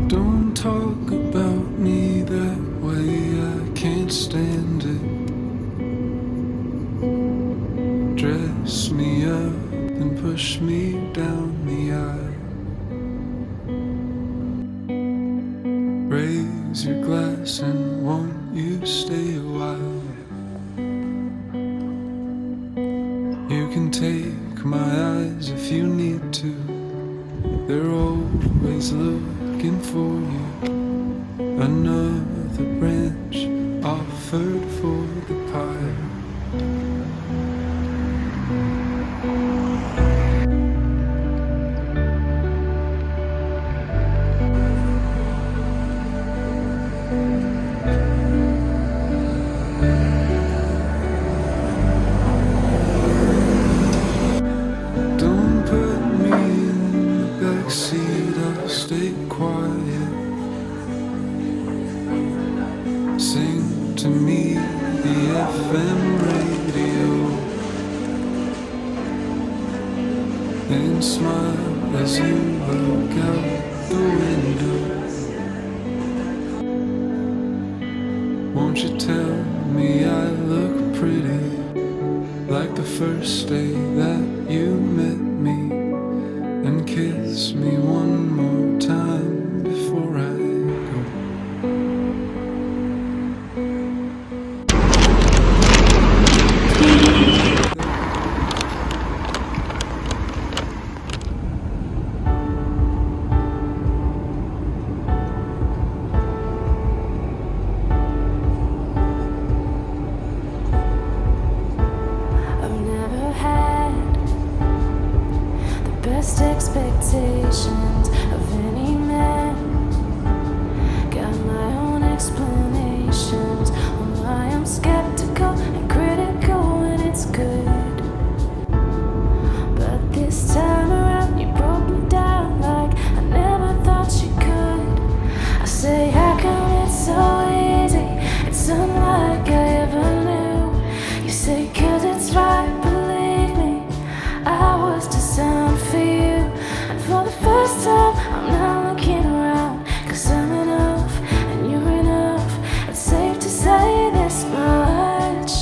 Don't talk about me that way, I can't stand it. Dress me up and push me down the aisle. Raise your glass and won't you stay a while? You can take my eyes if you need to. They're always looking for you. Another branch offered for the pile. Don't put me in the backseat, I'll stay quiet. Sing to me the FM radio and smile as you look out the window. Won't you tell me I look pretty, like the first day that you met me, and kiss me one more time before I go. I've never had the best expectations of any man. Got my own explanations on why I'm skeptical and critical when it's good. But this time around you broke me down like I never thought you could. I say, how come it's so easy? It's unlike I ever knew. You say, 'cause it's right, believe me, I was designed for you. And for the first time, I'm not looking around, 'cause I'm enough and you're enough. It's safe to say this much,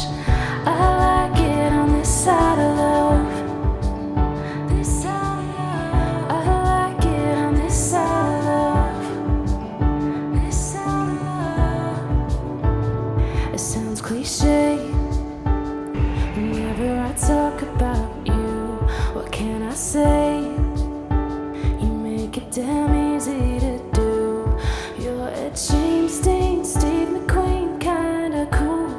I like it on this side of love. This side of love. I like it on this side of love. This side of love. It sounds cliche whenever I talk about you. What can I say? You make it damn easy to do. You're a James Dean, Steve McQueen, kinda cool.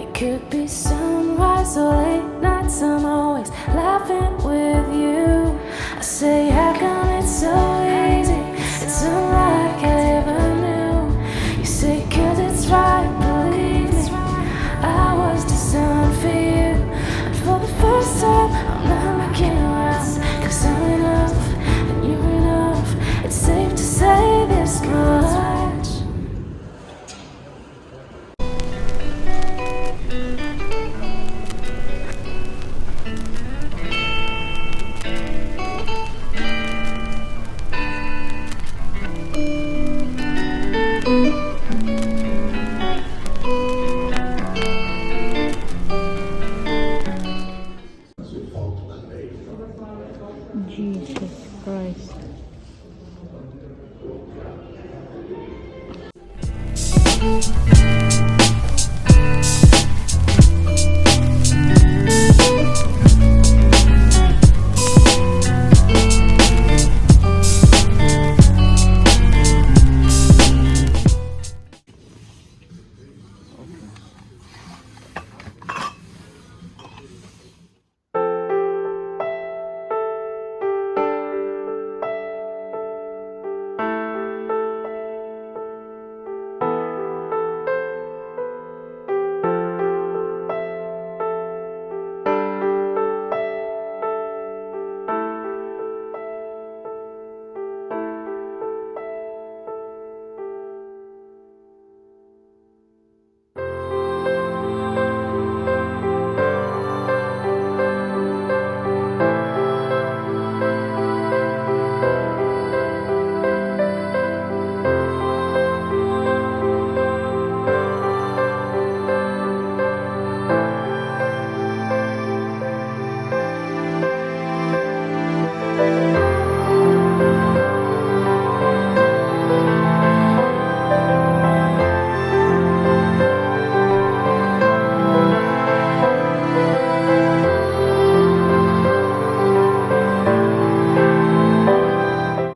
It could be sunrise or late nights, I'm always laughing with you. I say, how come it's so easy? It's unlike I ever knew. You say, 'cause it's right, believe me, I was designed for you. And for the first time, I'm not looking around, 'cause I'm enough and you're enough. It's safe to say this much. Jesus Christ.